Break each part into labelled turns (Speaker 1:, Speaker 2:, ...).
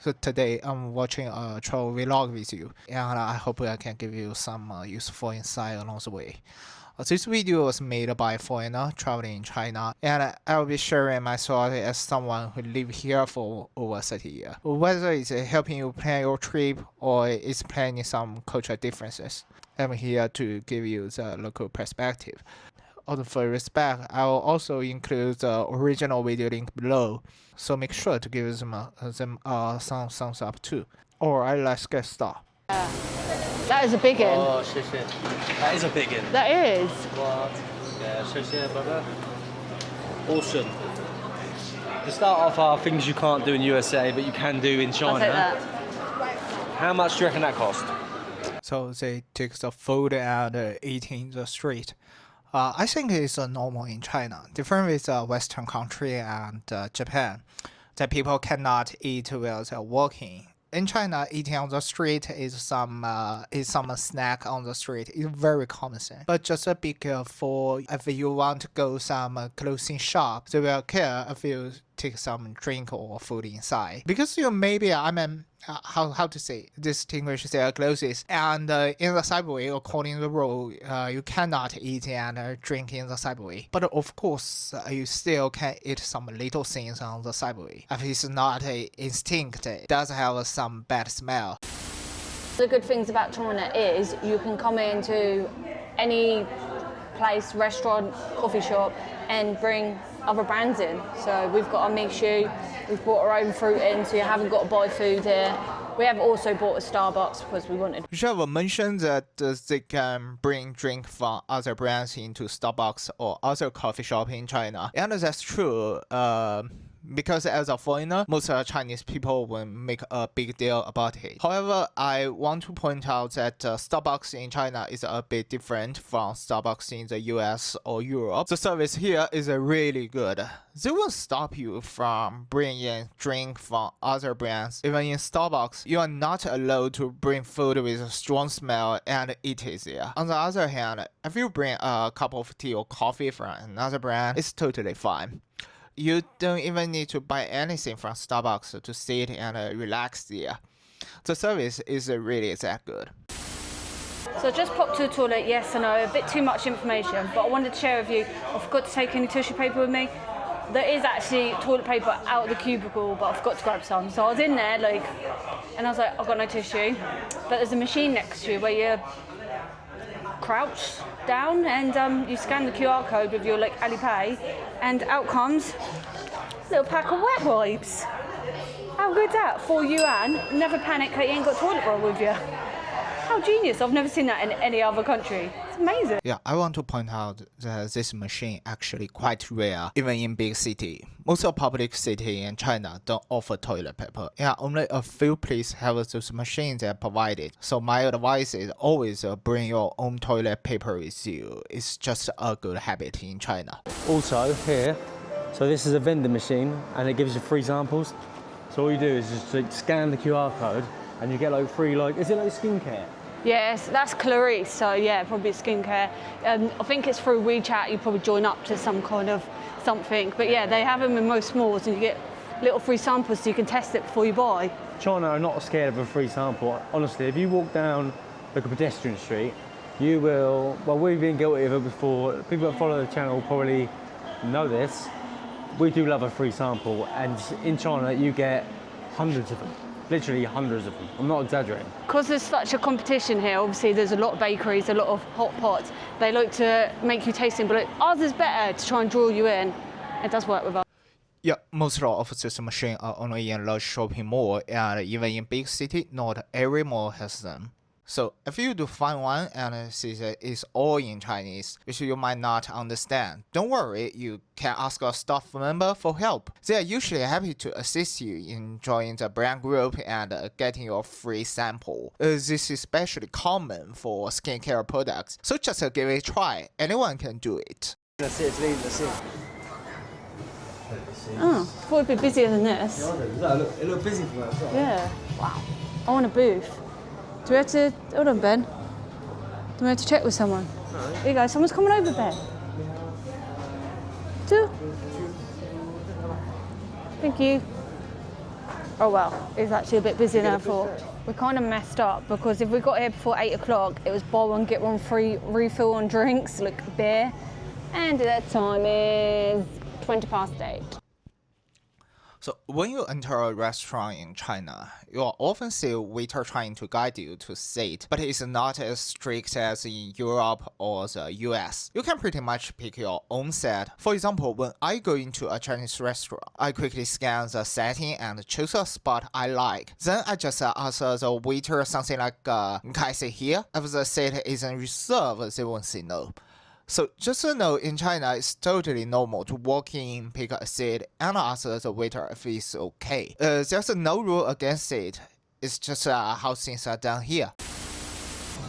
Speaker 1: So today I'm watching a travel vlog with you, and I hope I can give you some useful insight along the way. This video was made by a foreigner traveling in China, and I will be sharing my thoughts as someone who lived here for over 30 years. Whether it's helping you plan your trip or it's planning some cultural differences, I'm here to give you the local perspective. Out of respect, I will also include the original video link below, so make sure to give them some thumbs up too. Alright, let's get started.
Speaker 2: That is a big one.
Speaker 3: Oh, shit. That is a big one.
Speaker 2: That is.
Speaker 3: What? Yeah, shit, brother. Awesome. To start off are things you can't do in USA, but you can do in China.
Speaker 2: I'll take that.
Speaker 3: How much do you reckon that cost?
Speaker 1: So they take the food and eating in the street. I think it's normal in China, different with Western country and Japan, that people cannot eat while they're walking. In China, eating on the street is some snack on the street. It's very common thing. But just be careful if you want to go some clothing shop. They will care if you take some drink or food inside, because you maybe how to say distinguish their clothes, and in the subway according to the rule you cannot eat and drink in the subway, but of course you still can eat some little things on the subway. If it's not a instinct, it does have some bad smell.
Speaker 2: The good things about China is you can come into any place, restaurant, coffee shop, and bring other brands in. So we've got a Michu, we've brought our own fruit in, so you haven't got to buy food here. We have also bought a Starbucks because we wanted.
Speaker 1: Trevor mentioned that they can bring drink from other brands into Starbucks or other coffee shop in China, and that's true. Because as a foreigner, most Chinese people will make a big deal about it. However, I want to point out that Starbucks in China is a bit different from Starbucks in the US or Europe. The service here is really good. They won't stop you from bringing drink from other brands. Even in Starbucks, you are not allowed to bring food with a strong smell and eat it there. On the other hand, if you bring a cup of tea or coffee from another brand, it's totally fine. You don't even need to buy anything from Starbucks to sit and relax there. The service is really that good.
Speaker 2: So I just popped to the toilet, yes, I know, a bit too much information, but I wanted to share with you, I forgot to take any tissue paper with me. There is actually toilet paper out of the cubicle, but I forgot to grab some. So I was in there, and I was like, I've got no tissue. But there's a machine next to you where you crouch down and you scan the QR code with your Alipay, and out comes a little pack of wet wipes. How good's that? 4 yuan, never panic that you ain't got toilet roll with you. How genius, I've never seen that in any other country. It's amazing.
Speaker 1: Yeah, I want to point out that this machine actually quite rare, even in big city. Most of public city in China don't offer toilet paper. Yeah, only a few places have those machines that provide it. So my advice is always bring your own toilet paper with you. It's just a good habit in China.
Speaker 3: Also, here, so this is a vending machine and it gives you free samples. So all you do is just scan the QR code and you get free, is it skincare?
Speaker 2: Yes, that's Clarice, so yeah, probably skincare. I think it's through WeChat, you probably join up to some kind of something. But yeah, they have them in most malls and you get little free samples so you can test it before you buy.
Speaker 3: China are not scared of a free sample. Honestly, if you walk down a pedestrian street, you will, well, we've been guilty of it before. People that follow the channel probably know this. We do love a free sample, and in China you get hundreds of them. Literally hundreds of them. I'm not exaggerating. Because
Speaker 2: there's such a competition here, obviously there's a lot of bakeries, a lot of hot pots. They like to make you tasting, but ours is better to try and draw you in. It does work with us.
Speaker 1: Yeah, most of these machines are only in large shopping mall, and even in big city, not every mall has them. So if you do find one and see that it's all in Chinese, which you might not understand, don't worry, you can ask a staff member for help. They are usually happy to assist you in joining the brand group and getting your free sample. This is especially common for skincare products, so just give it a try. Anyone can do it.
Speaker 3: Let's see, let's see.
Speaker 2: Oh, I thought it'd be busier than this.
Speaker 3: It looked busy for us.
Speaker 2: Yeah, wow. I want a booth. Do we have to, hold on Ben, do we have to check with someone? No. Here you go, someone's coming over Ben. Two. Thank you. Oh well, it's actually a bit busy now for. We kind of messed up because if we got here before 8 o'clock, it was buy one get one free refill on drinks, like beer, and that time is 8:20.
Speaker 1: So when you enter a restaurant in China, you will often see a waiter trying to guide you to seat, but it's not as strict as in Europe or the US. You can pretty much pick your own set. For example, when I go into a Chinese restaurant, I quickly scan the setting and choose a spot I like. Then I just ask the waiter something like, can I sit here? If the seat isn't reserved, they won't say no. So just to know, in China, it's totally normal to walk in, pick a seat, and ask the waiter if it's okay. There's no rule against it. It's just how things are done here.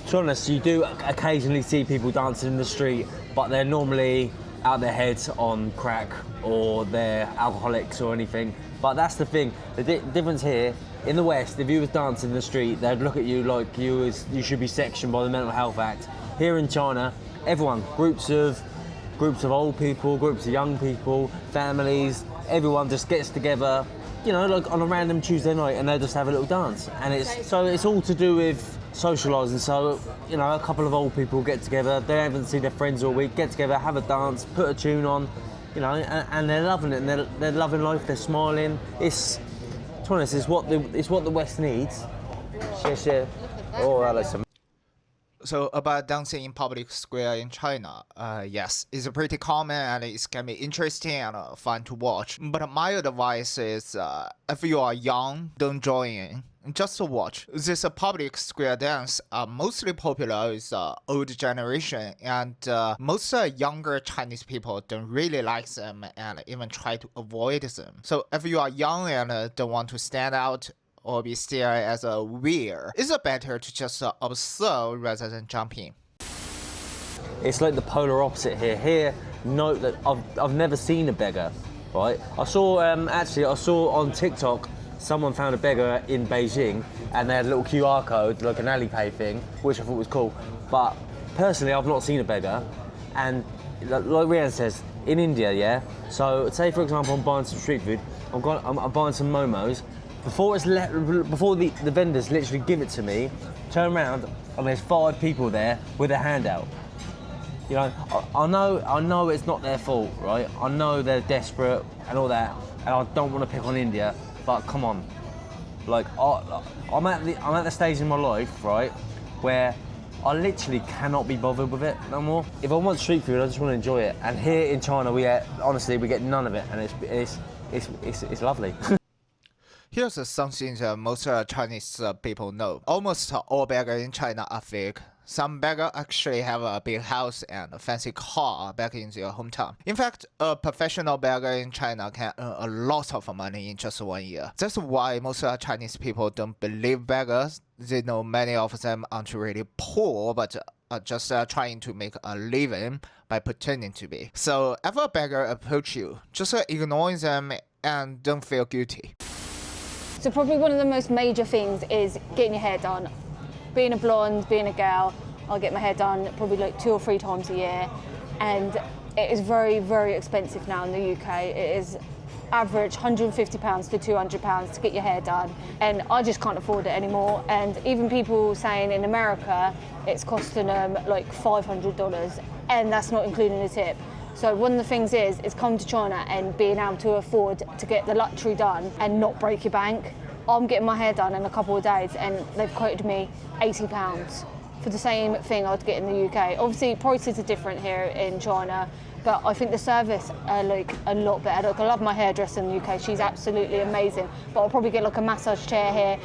Speaker 3: To be honest, you do occasionally see people dancing in the street, but they're normally out their heads on crack or they're alcoholics or anything. But that's the thing. The difference here, in the West, if you was dancing in the street, they'd look at you like you should be sectioned by the Mental Health Act. Here in China, everyone, groups of old people, groups of young people, families, everyone just gets together, you know, like on a random Tuesday night, and they just have a little dance. And it's all to do with socialising. So, you know, a couple of old people get together, they haven't seen their friends all week, get together, have a dance, put a tune on, you know, and they're loving it, and they're loving life, they're smiling. To be honest, it's what the West needs. Oh, Alison.
Speaker 1: So about dancing in public square in China, yes, it's pretty common and it can be interesting and fun to watch. But my advice is, if you are young, don't join in. Just to watch. This public square dance are mostly popular with the old generation, and most younger Chinese people don't really like them and even try to avoid them. So if you are young and don't want to stand out or be seen as a weird, it's better to just observe rather than jump in.
Speaker 3: It's like the polar opposite here. Here, note that I've never seen a beggar, right? I saw on TikTok someone found a beggar in Beijing and they had a little QR code, like an Alipay thing, which I thought was cool. But personally, I've not seen a beggar. And like Rian says, in India, yeah. So say for example, I'm buying some street food. I'm buying some momos. Before the vendors literally give it to me, turn around and there's 5 people there with a hand out. You know, I know it's not their fault, right? I know they're desperate and all that, and I don't want to pick on India, but come on, like I'm at the stage in my life, right, where I literally cannot be bothered with it no more. If I want street food, I just want to enjoy it. And here in China, we get none of it, and it's lovely.
Speaker 1: Here's something that most Chinese people know. Almost all beggars in China are fake. Some beggars actually have a big house and a fancy car back in their hometown. In fact, a professional beggar in China can earn a lot of money in just 1 year. That's why most Chinese people don't believe beggars. They know many of them aren't really poor, but are just trying to make a living by pretending to be. So if a beggar approaches you, just ignore them and don't feel guilty.
Speaker 2: So probably one of the most major things is getting your hair done. Being a blonde, being a girl, I'll get my hair done probably like 2 or 3 times a year. And it is very, very expensive now in the UK. It is average £150 to £200 to get your hair done. And I just can't afford it anymore. And even people saying in America, it's costing them like $500, and that's not including the tip. So one of the things is come to China and being able to afford to get the luxury done and not break your bank. I'm getting my hair done in a couple of days and they've quoted me £80 for the same thing I'd get in the UK. Obviously prices are different here in China, but I think the service are like a lot better. Like, I love my hairdresser in the UK, she's absolutely amazing. But I'll probably get like a massage chair here,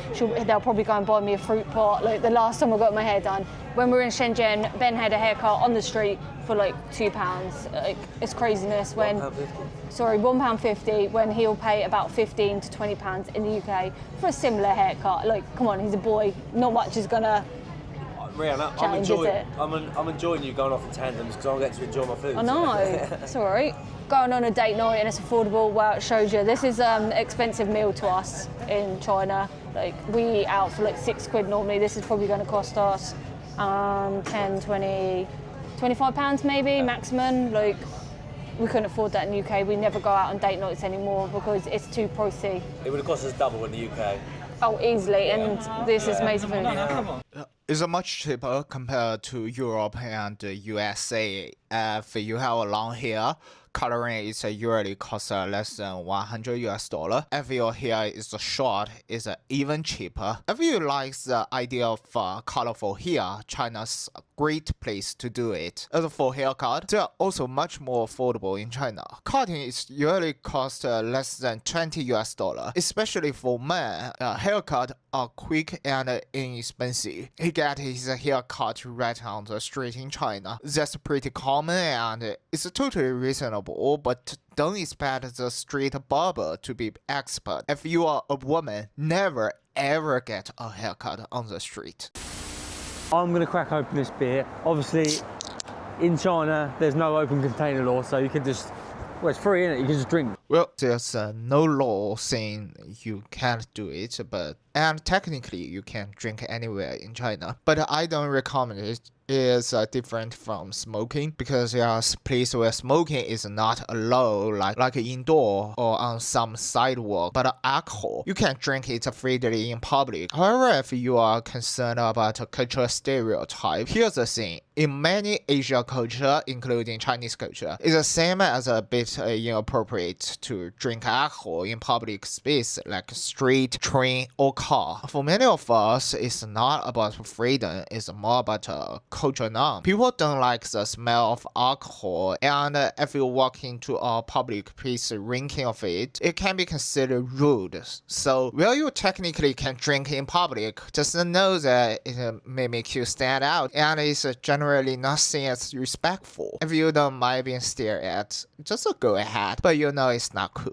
Speaker 2: they'll probably go and buy me a fruit pot. Like the last time I got my hair done, when we were in Shenzhen, Ben had a haircut on the street for like £2. Like, it's craziness when... £1.50 when he'll pay about £15 to £20 in the UK for a similar haircut. Like, come on, he's a boy, not much is gonna
Speaker 3: Rihanna,
Speaker 2: change, is it?
Speaker 3: I'm enjoying you going off in tandems because I'll get to enjoy my food.
Speaker 2: I know, it's all right. Going on a date night and it's affordable, well, it shows you. This is an expensive meal to us in China. Like, we eat out for like £6 normally. This is probably going to cost us 10, 20, £25 maybe, maximum. Like, we couldn't afford that in the UK. We never go out on date nights anymore because it's too pricey.
Speaker 4: It would have cost us double in the UK.
Speaker 2: Oh, easily, and this is amazing food.
Speaker 1: It's much cheaper compared to Europe and USA. If you have a long hair, coloring is usually costs less than $100. If your hair is short, it's even cheaper. If you like the idea of colorful hair, China's a great place to do it. As for haircut, they are also much more affordable in China. Cutting is usually cost less than $20, especially for men. Haircut are quick and inexpensive. He get his haircut right on the street in China. That's pretty common and it's totally reasonable, but don't expect the street barber to be expert. If you are a woman, never ever get a haircut on the street.
Speaker 3: I'm going to crack open this beer. Obviously, in China, there's no open container law, so you can just, well, it's free, isn't it? You can just drink.
Speaker 1: Well, there's no law saying you can't do it, and technically you can drink anywhere in China. But I don't recommend it. Is different from smoking because there are places where smoking is not allowed, like indoor or on some sidewalk. But alcohol, you can drink it freely in public. However, if you are concerned about a cultural stereotype, here's the thing: in many Asian culture, including Chinese culture, it's the same as a bit inappropriate to drink alcohol in public space like street, train, or car. For many of us, it's not about freedom; it's more about culture norm. People don't like the smell of alcohol, and if you walk into a public place drinking of it, it can be considered rude. So while you technically can drink in public, just know that it may make you stand out, and it's generally not seen as respectful. If you don't mind being stared at, just go ahead, but you know it's not cool.